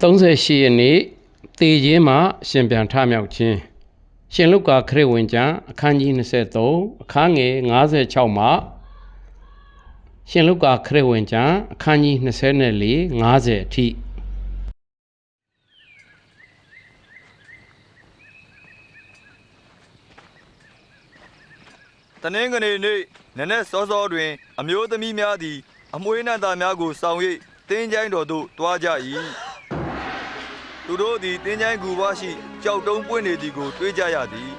38 ရက်နေ့တေခြင်းမှာရှင်ပြန်ထမြောက်ခြင်းရှင်လုကာခရစ်ဝင်ကျမ်းအခန်းကြီး23အခန်းငယ်56မှာရှင်လုကာခရစ်ဝင်ကျမ်းအခန်းကြီး24 50အထိတနင်္ဂနွေနေ့နနက်စောစောတွင်အမျိုးသမီးများသည်အမွှေးနံ့သားများကိုဆောင်၍သင်္ချိုင်းတော်သို့တွားကြ၏သူတို့သည်သင်္ချိုင်းကူပွားရှိကြောက်တုံးပွင့်နေသည်ကိုတွေ့ကြရသည်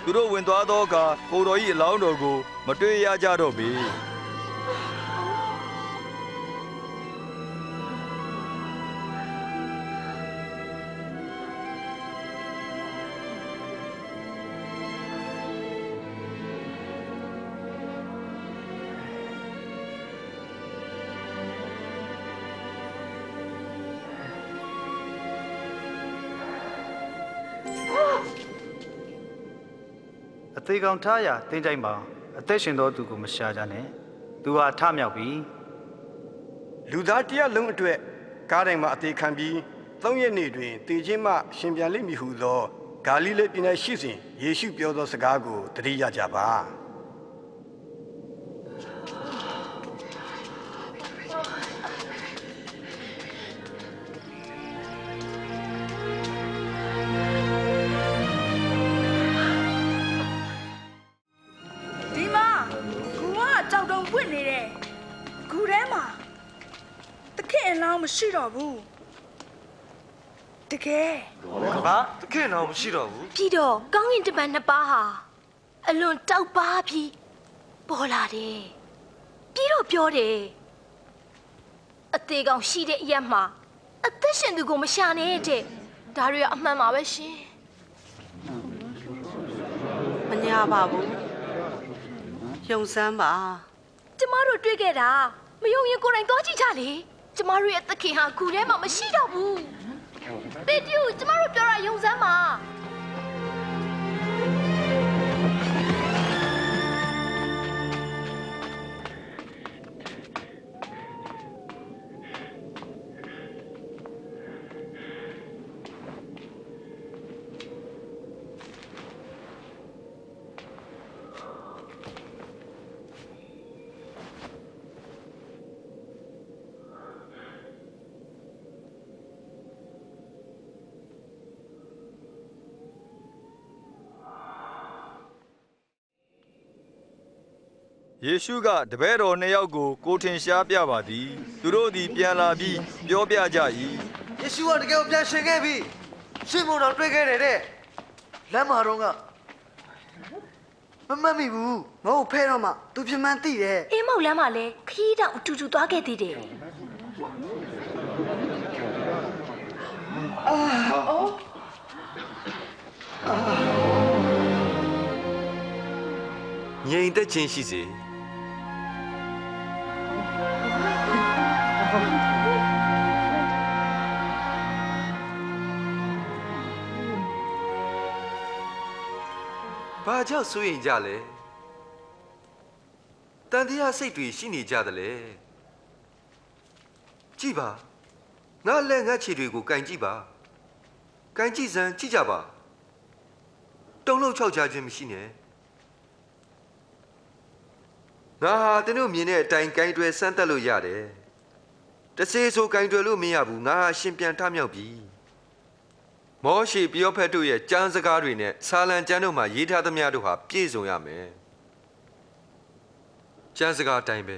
သူတို့ဝင်သွားသောအခါကိုယ်တော်၏အလောင်းတော်ကိုမတွေ့ရကြတော့ပေအသေးကောင်ထားရာတင်းတိုင်းမှာအသက်ရှင်သောသူကိုမရှာကြနဲ့သူဟာထမြောက်ပြီလူသားတယောက်လုံးအတွက်ကားတိုင်းမှာအသေးခံပြီး3ရက်နေ့တွင်တည်ခြင်းမှရှင်ပြန်လိမ့်မည်ဟုသောဂါလိလဲပြည်၌ရှိစဉ်ယေရှုပြောသောစကားကိုသတိရကြပါမရှိတော့ဘူးတကယ်ဘာတကယ်တော့မရှိတော့ဘူးပြီးတော့ကောင်းကင်တပံနှစ်ပါးဟာအလွန်တောက်ပါပြီးပေါ်လာတယ်ပြီးတော့ပြောတယ်အသေးကောင်ရှိတဲ့အရက်မှာအသက်ရှင်သူကိုမရှာနဲ့တဲ့ဒါတွေကအမှန်ပါပဲရှင်မညာပါဘူးယုံစမ်းပါကျမတို့တွေ့ခဲ့တာမယုံရင်ကိုယ်တိုင်သွားကြည့်ကြလေကျမတို့ရဲ့သခင်ဟာခုထဲမှာမရှိတော့ဘူး။ပေတျုကျမတို့ပြောတာယုံစမ်းပါယေရှုကတပည့်တော်2ယောက်ကိုကိုထင်ရှားပြပါသည်သူတို့သည်ပြန်လာပြီးပြောပြကြ၏ယေရှုကတကယ်ပြန်ရှင်ခဲ့ပြီရှင်မို့တော်တွေ့ခဲ့တယ်တဲ့လမ်းမှာတော့ကမမှတ်မိဘူးငါ့ကိုဖဲတော့မှသူပြမှန်းသိတယ်အေးမောက်လမ်းမှာလဲခီးတောင်အတူတူသွားခဲ့သေးတယ်ငြိမ်သက်ခြင်းရှိစေဘာကြောင့်စိုးရင်ကြလဲတန်တရားစိတ်တွေရှိနေကြတယ်လေကြည့်ပါငါလက်ငါခြေတွေကိုကန်ကြည့်ပါကန်ကြည့်စမ်းကြည့်ကြပါတုံ့လောက်ချောက်ချခြင်းမရှိနဲ့ငါဟာတတို့မြင်တဲ့အတိုင်းကိုင်းတွယ်စမ်းတက်လို့ရတယ်တစေဆိုကိုင်းတွယ်လို့မရဘူးငါဟာရှင်ပြန်ထမြောက်ပြီမောရှေပရောဖက်တို့ရဲ့ကျမ်းစကားတွေနဲ့ဆာလံကျမ်းတို့မှာရေးထားသမျှတို့ဟာပြည့်စုံရမယ်ကျမ်းစကားအတိုင်းပဲ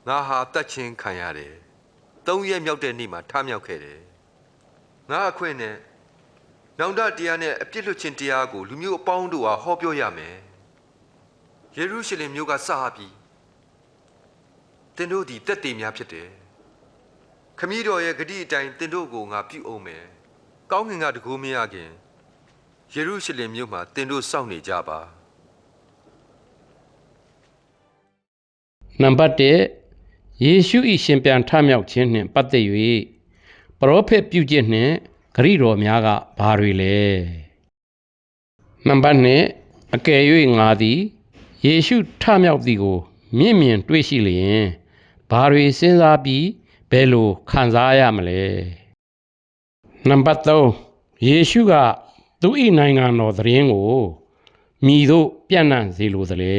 ငါဟာတတ်ချင်းခံရတယ်3ရက်မြောက်တဲ့နေ့မှာထမြောက်ခဲ့တယ်ငါအခွင့်နဲ့နောင်တတရားနဲ့အပြစ်လွတ်ခြင်းတရားကိုလူမျိုးအပေါင်းတို့ဟာဟောပြောရမယ်ယေရုရှလင်မြို့ကစပြီးသင်တို့ဒီတက်တည်များဖြစ်တယ်ခမည်းတော်ရဲ့ဂတိအတိုင်းသင်တို့ကိုငါပြုအောင်မယ်ကောင်းကင်ကတကူမရခင်ယေရုရှလင်မြို့မှာသင်တို့စောင့်နေကြပါနံပါတ်1ယေရှု၏ရှင်ပြန်ထမြောက်ခြင်းနှင့်ပတ်သက်၍ပရောဖက်ပြုခြင်းနှင့်ဂရိတော်များကဘာတွေလဲနံပါတ်2အကယ်၍ငါသည်ယေရှုထမြောက်သည်ကိုမြင့်မြင်တွေ့ရှိလျင်ဘာတွေစဉ်းစားပြီးဘယ်လိုခံစားရမလဲ နံပါတ်3ယေရှုကသူ၏နိုင်ငံတော်သတင်းကိုမြည်သို့ပြန့်နှံ့စေလိုသလဲ